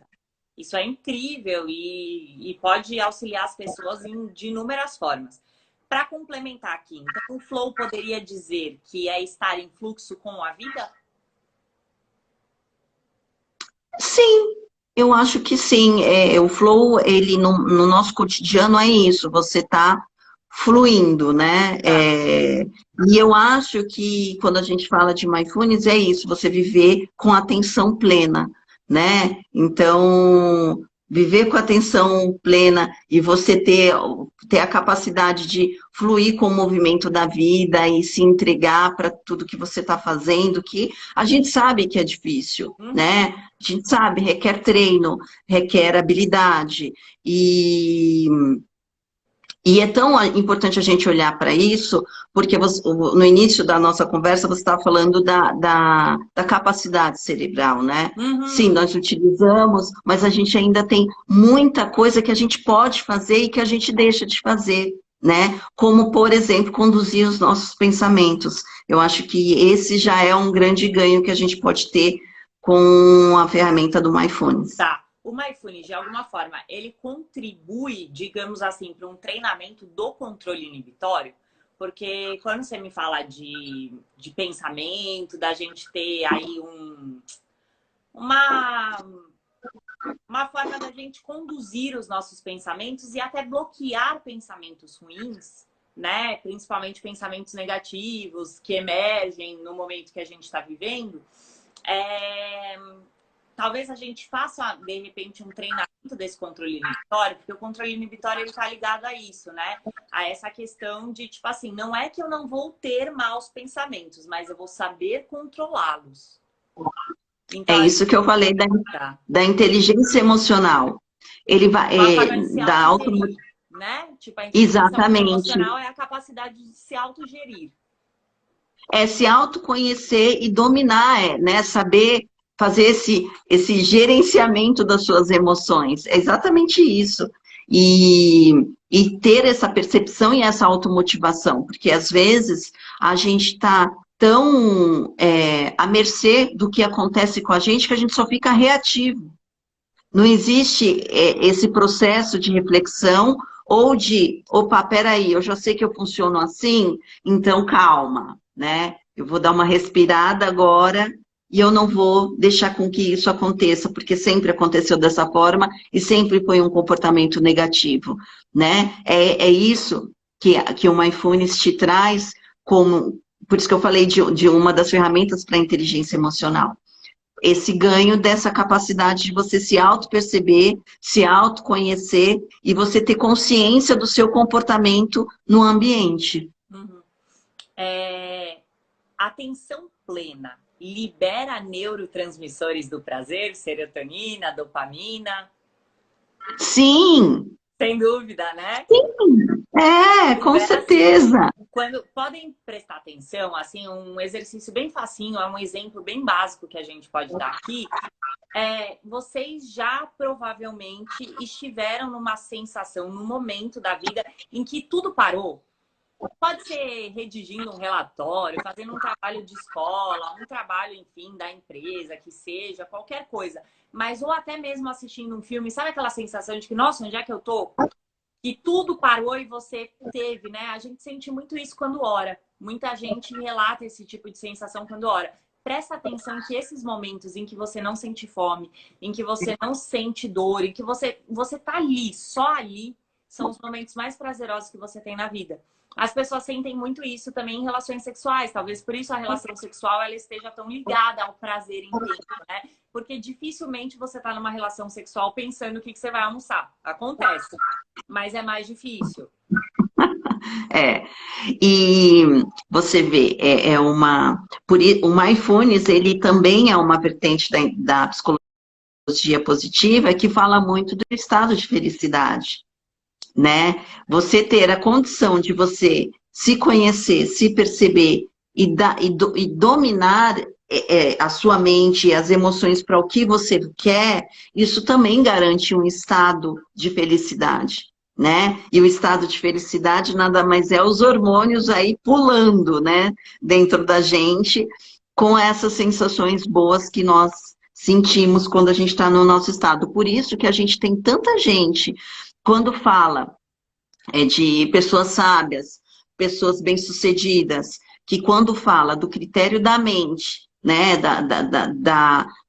Speaker 1: Isso é incrível e pode auxiliar as pessoas de inúmeras formas. Para complementar aqui, então o flow poderia dizer que é estar em fluxo com a vida?
Speaker 2: Sim, eu acho que sim. O flow, ele no nosso cotidiano é isso, você tá fluindo, né?
Speaker 1: Tá.
Speaker 2: E eu acho que quando a gente fala de mindfulness, é isso, você viver com atenção plena, né? Então, viver com atenção plena e você ter a capacidade de fluir com o movimento da vida e se entregar para tudo que você está fazendo, que a gente sabe que é difícil, né? A gente sabe, requer treino, requer habilidade. E é tão importante a gente olhar para isso, porque no início da nossa conversa você estava falando da capacidade cerebral, né?
Speaker 1: Uhum.
Speaker 2: Sim, nós utilizamos, mas a gente ainda tem muita coisa que a gente pode fazer e que a gente deixa de fazer, né? Como, por exemplo, conduzir os nossos pensamentos. Eu acho que esse já é um grande ganho que a gente pode ter com a ferramenta do Mindfulness.
Speaker 1: Tá. O Mindfulness, de alguma forma, ele contribui, digamos assim, para um treinamento do controle inibitório? Porque quando você me fala de pensamento, da gente ter aí uma forma da gente conduzir os nossos pensamentos e até bloquear pensamentos ruins, né? Principalmente pensamentos negativos que emergem no momento que a gente está vivendo. Talvez a gente faça, de repente, um treinamento desse controle inibitório, porque o controle inibitório ele tá ligado a isso, né? A essa questão de, tipo assim, não é que eu não vou ter maus pensamentos, mas eu vou saber controlá-los. Então,
Speaker 2: É isso que eu falei da inteligência emocional. Ele vai
Speaker 1: uma forma de se
Speaker 2: da
Speaker 1: autogerir, né? Tipo, a inteligência emocional é a capacidade de se autogerir.
Speaker 2: É se autoconhecer e dominar, né? Saber fazer esse gerenciamento das suas emoções. É exatamente isso. E ter essa percepção e essa automotivação, porque às vezes a gente está tão à mercê do que acontece com a gente que a gente só fica reativo. Não existe esse processo de reflexão ou de, opa, peraí, eu já sei que eu funciono assim, então calma, né? Eu vou dar uma respirada agora e eu não vou deixar com que isso aconteça, porque sempre aconteceu dessa forma e sempre foi um comportamento negativo, né? É isso que o Mindfulness te traz como, por isso que eu falei de uma das ferramentas para a inteligência emocional. Esse ganho dessa capacidade de você se auto-perceber, se autoconhecer e você ter consciência do seu comportamento no ambiente.
Speaker 1: Uhum. Atenção plena libera neurotransmissores do prazer, serotonina, dopamina?
Speaker 2: Sim!
Speaker 1: Sem dúvida, né?
Speaker 2: Sim! Com certeza!
Speaker 1: Quando podem prestar atenção, assim, um exercício bem facinho, é um exemplo bem básico que a gente pode dar aqui. Vocês já provavelmente estiveram numa sensação, num momento da vida em que tudo parou. Pode ser redigindo um relatório, fazendo um trabalho de escola, um trabalho, enfim, da empresa, que seja, qualquer coisa. Mas ou até mesmo assistindo um filme, sabe aquela sensação de que, nossa, onde é que eu tô? Que tudo parou e você teve, né? A gente sente muito isso quando ora. Muita gente relata esse tipo de sensação quando ora. Presta atenção que esses momentos em que você não sente fome, em que você não sente dor, em que você tá ali, só ali, são os momentos mais prazerosos que você tem na vida. As pessoas sentem muito isso também em relações sexuais. Talvez por isso a relação sexual ela esteja tão ligada ao prazer intenso, né? Porque dificilmente você tá numa relação sexual pensando o que você vai almoçar. Acontece, mas é mais difícil.
Speaker 2: E você vê, o Mindfulness, ele também é uma vertente da psicologia positiva que fala muito do estado de felicidade, né? Você ter a condição de você se conhecer, se perceber e dominar a sua mente, as emoções para o que você quer, isso também garante um estado de felicidade, né? E o estado de felicidade nada mais é os hormônios aí pulando, né? Dentro da gente, com essas sensações boas que nós sentimos quando a gente está no nosso estado. Por isso que a gente tem tanta gente, quando fala de pessoas sábias, pessoas bem-sucedidas, que quando fala do critério da mente, né,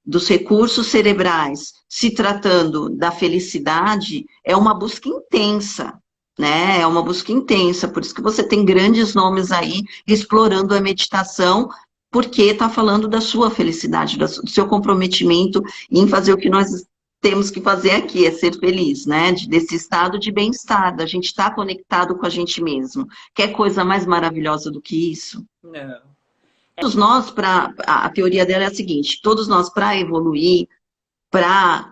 Speaker 2: dos recursos cerebrais, se tratando da felicidade, é uma busca intensa, né? É uma busca intensa, por isso que você tem grandes nomes aí explorando a meditação, porque está falando da sua felicidade, do seu comprometimento em fazer o que nós temos que fazer aqui, é ser feliz, né? Desse estado de bem-estar, da gente estar conectado com a gente mesmo. Quer coisa mais maravilhosa do que isso?
Speaker 1: Não.
Speaker 2: Todos nós, a teoria dela é a seguinte: todos nós, para evoluir, para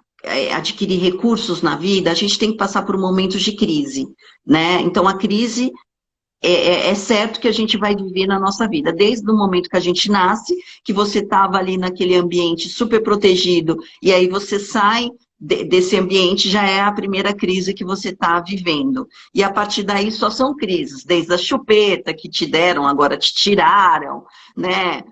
Speaker 2: adquirir recursos na vida, a gente tem que passar por momentos de crise, né? Então, a crise é certo que a gente vai viver na nossa vida, desde o momento que a gente nasce, que você estava ali naquele ambiente super protegido, e aí você sai desse ambiente, já é a primeira crise que você está vivendo. E a partir daí só são crises, desde a chupeta que te deram, agora te tiraram, né?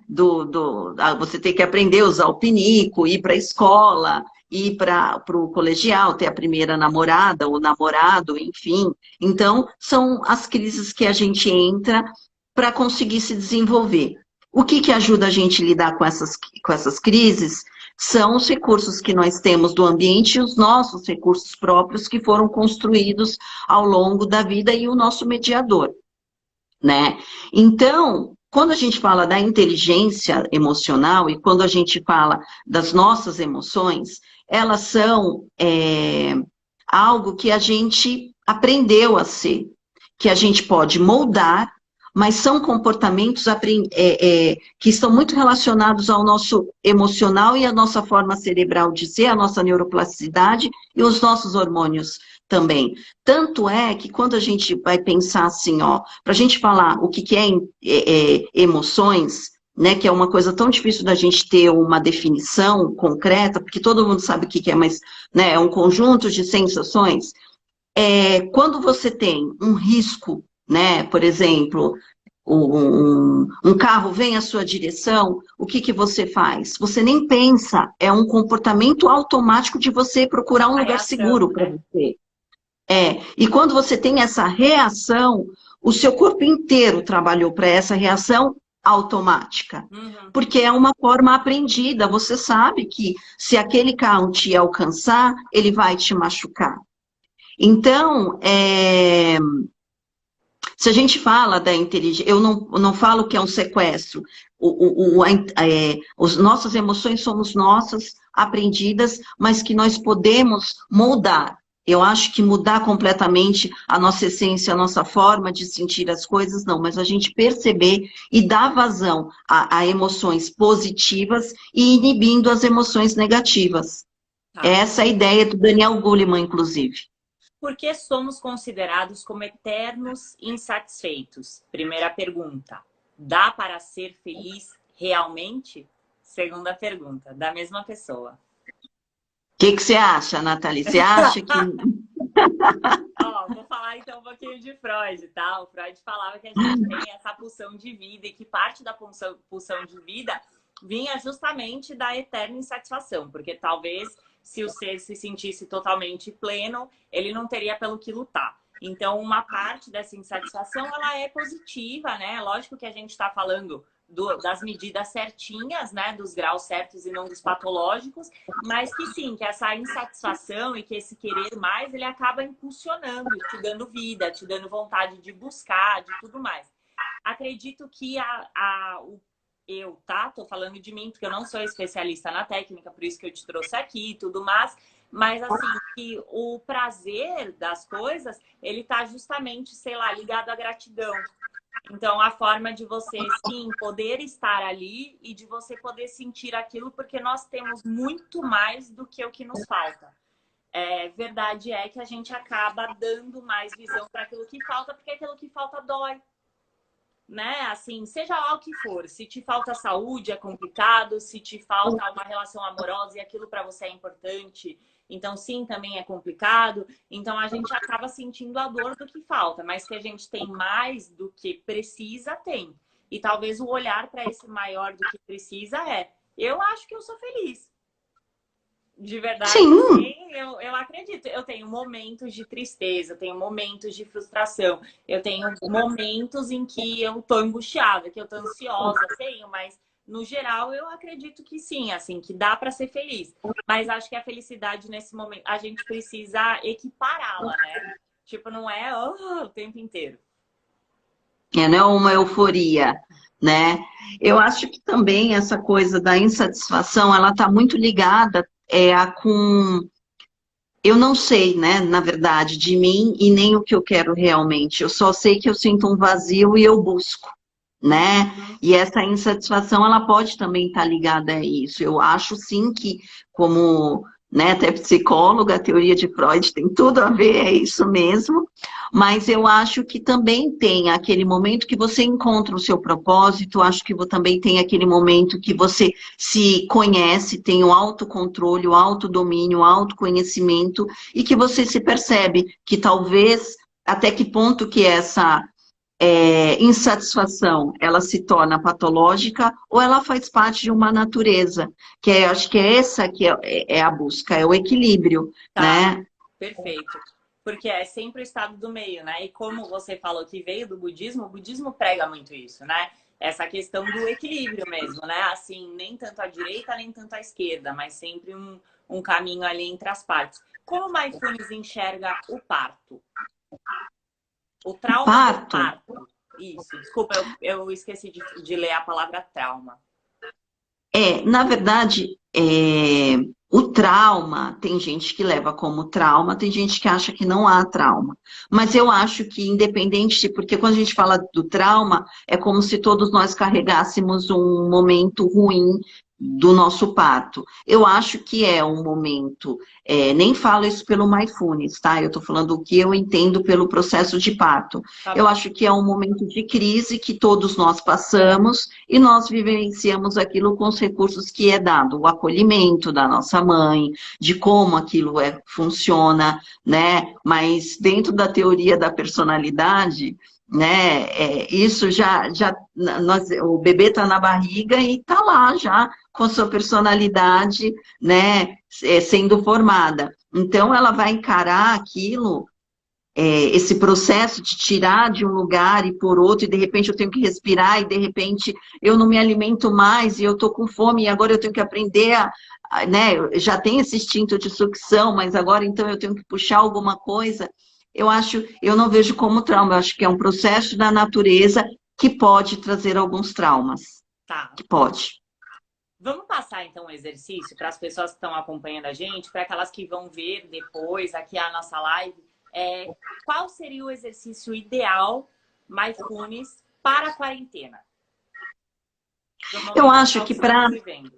Speaker 2: Você tem que aprender a usar o pinico, ir para a escola, ir para o colegial, ter a primeira namorada ou namorado, enfim. Então, são as crises que a gente entra para conseguir se desenvolver. O que ajuda a gente a lidar com essas crises são os recursos que nós temos do ambiente e os nossos recursos próprios que foram construídos ao longo da vida e o nosso mediador, né? Então, quando a gente fala da inteligência emocional e quando a gente fala das nossas emoções, elas são algo que a gente aprendeu a ser, que a gente pode moldar, mas são comportamentos que estão muito relacionados ao nosso emocional e à nossa forma cerebral de ser, a nossa neuroplasticidade e os nossos hormônios também. Tanto é que quando a gente vai pensar assim, ó, para a gente falar o que é emoções, né, que é uma coisa tão difícil da gente ter uma definição concreta, porque todo mundo sabe o que é, mas, né, é um conjunto de sensações. Quando você tem um risco, né, por exemplo, um carro vem à sua direção, o que você faz? Você nem pensa, é um comportamento automático de você procurar um
Speaker 1: A
Speaker 2: lugar
Speaker 1: reação,
Speaker 2: seguro para
Speaker 1: né?
Speaker 2: você. E quando você tem essa reação, o seu corpo inteiro trabalhou para essa reação automática.
Speaker 1: Uhum.
Speaker 2: Porque é uma forma aprendida. Você sabe que se aquele carro te alcançar, ele vai te machucar. Então, se a gente fala da inteligência, eu não falo que é um sequestro. As nossas emoções somos nossas, aprendidas, mas que nós podemos moldar. Eu acho que mudar completamente a nossa essência, a nossa forma de sentir as coisas, não, mas a gente perceber e dar vazão a emoções positivas e inibindo as emoções negativas.
Speaker 1: Tá.
Speaker 2: Essa é a ideia do Daniel Goleman, inclusive.
Speaker 1: Por que somos considerados como eternos insatisfeitos? Primeira pergunta. Dá para ser feliz realmente? Segunda pergunta, da mesma pessoa.
Speaker 2: O que você acha, Nathalie? Você acha que
Speaker 1: Vou falar então um pouquinho de Freud, tá? O Freud falava que a gente tem essa pulsão de vida e que parte da pulsão de vida vinha justamente da eterna insatisfação, porque talvez se o ser se sentisse totalmente pleno, ele não teria pelo que lutar. Então, uma parte dessa insatisfação, ela é positiva, né? Lógico que a gente está falando das medidas certinhas, né? Dos graus certos e não dos patológicos, mas que sim, que essa insatisfação e que esse querer mais, ele acaba impulsionando, te dando vida, te dando vontade de buscar, de tudo mais. Acredito que tá? Tô falando de mim, porque eu não sou especialista na técnica, por isso que eu te trouxe aqui e tudo mais. Mas, assim, que o prazer das coisas, ele tá justamente, sei lá, ligado à gratidão. Então, a forma de você, sim, poder estar ali e de você poder sentir aquilo, porque nós temos muito mais do que o que nos falta. Verdade é que a gente acaba dando mais visão para aquilo que falta, porque aquilo que falta dói. né? Assim, seja lá o que for. Se te falta saúde, é complicado. Se te falta uma relação amorosa e aquilo para você é importante, então sim, também é complicado. Então a gente acaba sentindo a dor do que falta, mas que a gente tem mais do que precisa, tem. E talvez o olhar para esse maior do que precisa eu acho que eu sou feliz. De verdade,
Speaker 2: Sim.
Speaker 1: sim, eu acredito. Eu tenho momentos de tristeza, eu tenho momentos de frustração, eu tenho momentos em que eu tô angustiada, que eu tô ansiosa, tenho, mas no geral eu acredito que sim, assim, que dá para ser feliz. Mas acho que a felicidade nesse momento, a gente precisa equipará-la, né? Tipo, não é o tempo inteiro.
Speaker 2: Não é uma euforia, né? Eu acho que também essa coisa da insatisfação, ela está muito ligada com... Eu não sei, né, na verdade, de mim e nem o que eu quero realmente. Eu só sei que eu sinto um vazio e eu busco, né?
Speaker 1: Uhum.
Speaker 2: E essa insatisfação, ela pode também estar ligada a isso. Eu acho, sim, que como, né, até psicóloga, a teoria de Freud tem tudo a ver, é isso mesmo. Mas eu acho que também tem aquele momento que você encontra o seu propósito, acho que também tem aquele momento que você se conhece, tem o autocontrole, o autodomínio, o autoconhecimento, e que você se percebe que talvez até que ponto que essa insatisfação ela se torna patológica ou ela faz parte de uma natureza, acho que é essa que é a busca, é o equilíbrio,
Speaker 1: Tá,
Speaker 2: né?
Speaker 1: perfeito. Porque é sempre o estado do meio, né? E como você falou que veio do budismo, o budismo prega muito isso, né? Essa questão do equilíbrio mesmo, né? Assim, nem tanto à direita, nem tanto à esquerda, mas sempre um caminho ali entre as partes. Como o Mindfulness enxerga o parto? O trauma do
Speaker 2: Parto.
Speaker 1: parto. Isso, desculpa, eu esqueci de ler a palavra trauma.
Speaker 2: Na verdade, o trauma, tem gente que leva como trauma, tem gente que acha que não há trauma. Mas eu acho que independente, porque quando a gente fala do trauma, é como se todos nós carregássemos um momento ruim do nosso parto. Eu acho que é um momento, nem falo isso pelo Mindfulness, tá? Eu estou falando o que eu entendo pelo processo de parto.
Speaker 1: Tá
Speaker 2: Eu
Speaker 1: bom.
Speaker 2: acho que é um momento de crise que todos nós passamos e nós vivenciamos aquilo com os recursos que é dado, o acolhimento da nossa mãe, de como aquilo funciona, né? Mas dentro da teoria da personalidade, né? Isso o bebê está na barriga e está lá já com sua personalidade, né? Sendo formada. Então ela vai encarar aquilo, esse processo de tirar de um lugar e por outro, e de repente eu tenho que respirar, e de repente eu não me alimento mais, e eu estou com fome, e agora eu tenho que aprender né, eu já tenho esse instinto de sucção, mas agora então eu tenho que puxar alguma coisa. Eu não vejo como trauma, eu acho que é um processo da natureza que pode trazer alguns traumas,
Speaker 1: Tá.
Speaker 2: que pode.
Speaker 1: Vamos passar então um exercício para as pessoas que estão acompanhando a gente, para aquelas que vão ver depois aqui a nossa live. Qual seria o exercício ideal, Mindfulness, para a quarentena?
Speaker 2: Eu acho que
Speaker 1: Estamos vivendo.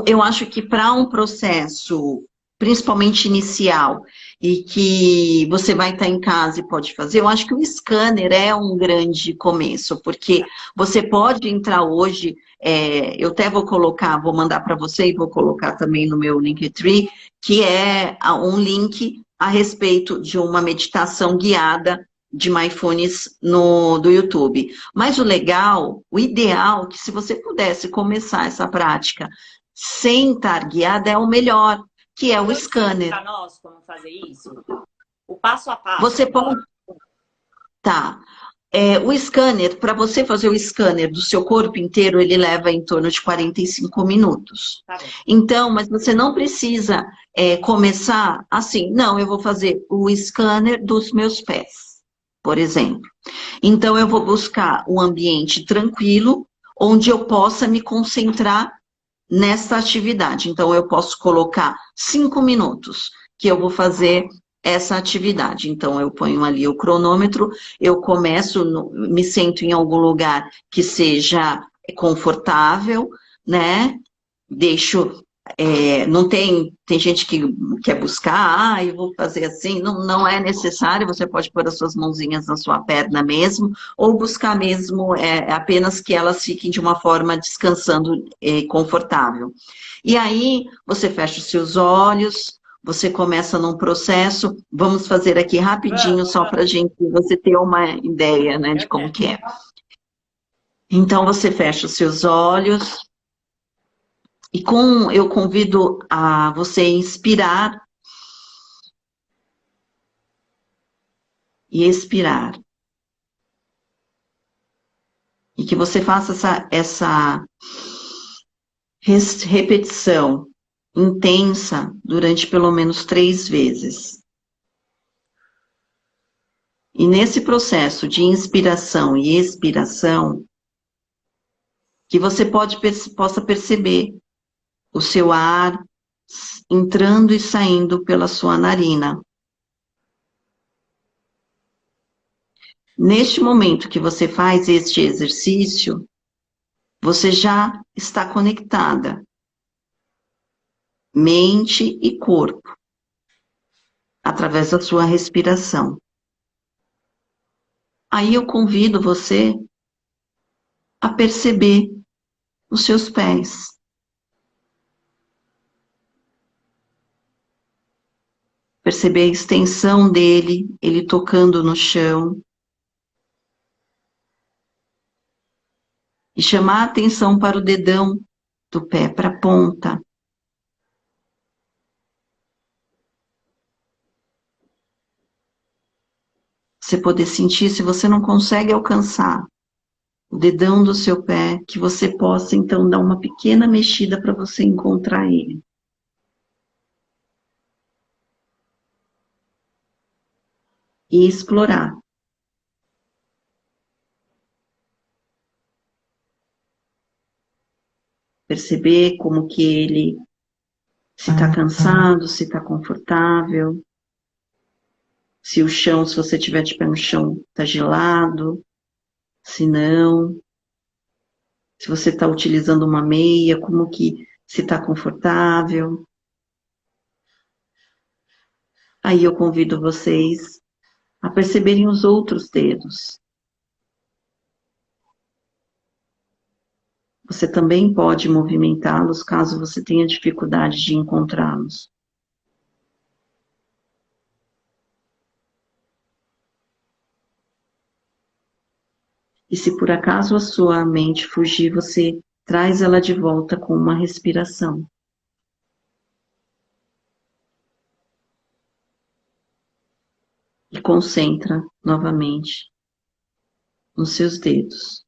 Speaker 2: Eu acho que para um processo, principalmente inicial, e que você vai estar em casa e pode fazer, eu acho que o scanner é um grande começo, porque você pode entrar hoje, eu até vou mandar para você e vou colocar também no meu Linktree, que é um link a respeito de uma meditação guiada de Mindfulness do YouTube. Mas o ideal, que se você pudesse começar essa prática sem estar guiada, é o melhor, que é o scanner.
Speaker 1: Para nós como fazer isso? O passo a passo.
Speaker 2: Você pode... Tá. O scanner, para você fazer o scanner do seu corpo inteiro, ele leva em torno de 45 minutos.
Speaker 1: Tá bom.
Speaker 2: Então, mas você não precisa começar assim. Não, eu vou fazer o scanner dos meus pés, por exemplo. Então, eu vou buscar um ambiente tranquilo, onde eu possa me concentrar nessa atividade. Então, eu posso colocar 5 minutos que eu vou fazer essa atividade. Então, eu ponho ali o cronômetro, eu me sento em algum lugar que seja confortável, né? Deixo Não tem gente que quer buscar, eu vou fazer assim, não é necessário, você pode pôr as suas mãozinhas na sua perna mesmo, ou buscar mesmo apenas que elas fiquem de uma forma descansando confortável. E aí, você fecha os seus olhos, você começa num processo, vamos fazer aqui rapidinho, só para você ter uma ideia, né, de
Speaker 1: Eu
Speaker 2: como
Speaker 1: quero.
Speaker 2: que é. Então, você fecha os seus olhos, eu convido a você inspirar e expirar. E que você faça essa repetição intensa durante pelo menos 3 vezes. E nesse processo de inspiração e expiração, que você possa perceber o seu ar entrando e saindo pela sua narina. Neste momento que você faz este exercício, você já está conectada, mente e corpo, através da sua respiração. Aí eu convido você a perceber os seus pés. Perceber a extensão dele, ele tocando no chão. E chamar a atenção para o dedão do pé, para a ponta. Você poder sentir, se você não consegue alcançar o dedão do seu pé, que você possa então dar uma pequena mexida para você encontrar ele. E explorar. Perceber como que ele, se está cansado, se está confortável, se o chão, se você tiver de pé no chão, está gelado, se não, se você está utilizando uma meia, como que se está confortável. Aí eu convido vocês a perceberem os outros dedos. Você também pode movimentá-los caso você tenha dificuldade de encontrá-los. E se por acaso a sua mente fugir, você traz ela de volta com uma respiração. E concentra novamente nos seus dedos.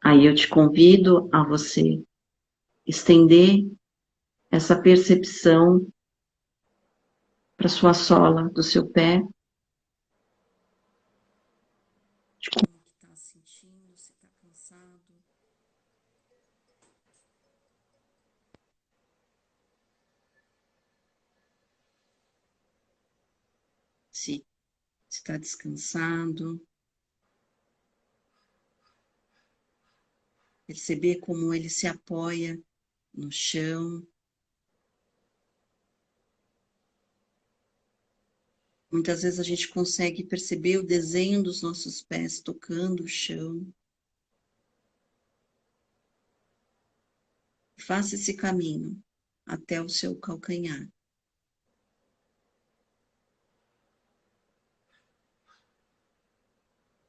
Speaker 2: Aí eu te convido a você estender essa percepção para sua sola do seu pé. De como que está sentindo, se está cansado. Se está descansado. Perceber como ele se apoia no chão. Muitas vezes a gente consegue perceber o desenho dos nossos pés tocando o chão. Faça esse caminho até o seu calcanhar.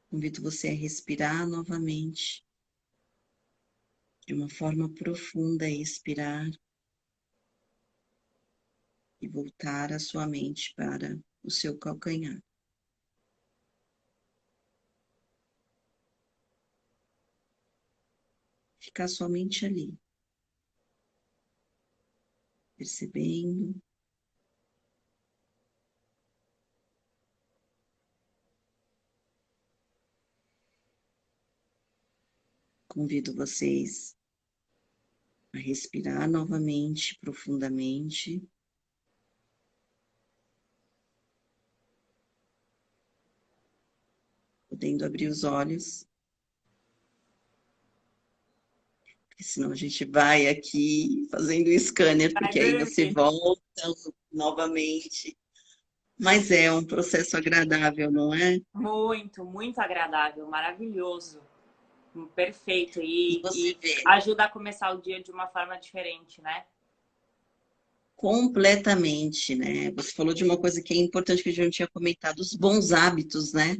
Speaker 2: Convido você a respirar novamente, de uma forma profunda, expirar e voltar a sua mente para o seu calcanhar. Ficar somente ali, percebendo. Convido vocês a respirar novamente, profundamente. podendo abrir os olhos, porque senão a gente vai aqui fazendo o scanner,
Speaker 1: Vai
Speaker 2: porque aí você
Speaker 1: dormir.
Speaker 2: volta novamente. Mas é um processo agradável, não é?
Speaker 1: Muito, muito agradável, maravilhoso. Perfeito.
Speaker 2: E
Speaker 1: E
Speaker 2: você vê,
Speaker 1: ajuda a começar o dia de uma forma diferente, né?
Speaker 2: completamente, né? Você falou de uma coisa que é importante que a gente não tinha comentado, os bons hábitos, né?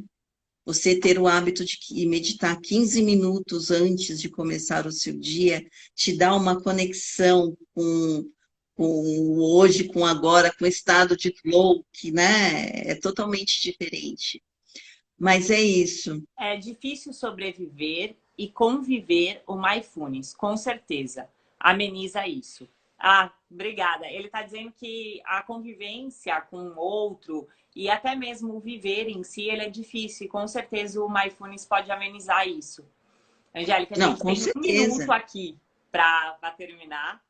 Speaker 2: Você ter o hábito de meditar 15 minutos antes de começar o seu dia te dá uma conexão com o hoje, com o agora, com o estado de flow, que, né, é totalmente diferente. Mas é isso.
Speaker 1: É difícil sobreviver e conviver o Mindfulness, com certeza. Ameniza isso. Ah, obrigada. Ele está dizendo que a convivência com o outro e até mesmo o viver em si, ele é difícil. E com certeza o Mindfulness pode amenizar isso. Angélica, a
Speaker 2: Não,
Speaker 1: gente
Speaker 2: com
Speaker 1: tem um minuto
Speaker 2: certeza.
Speaker 1: aqui para terminar.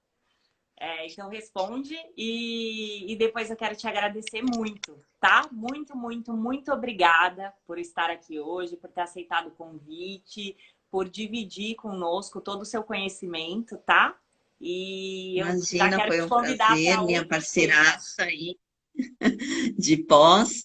Speaker 1: Então responde e depois eu quero te agradecer muito, tá? Muito, muito, muito obrigada por estar aqui hoje, por ter aceitado o convite, por dividir conosco todo o seu conhecimento, tá? E eu já
Speaker 2: Imagina,
Speaker 1: quero
Speaker 2: foi
Speaker 1: te
Speaker 2: um
Speaker 1: convidar
Speaker 2: prazer,
Speaker 1: para
Speaker 2: minha
Speaker 1: outros temas.
Speaker 2: parceiraça aí de pós.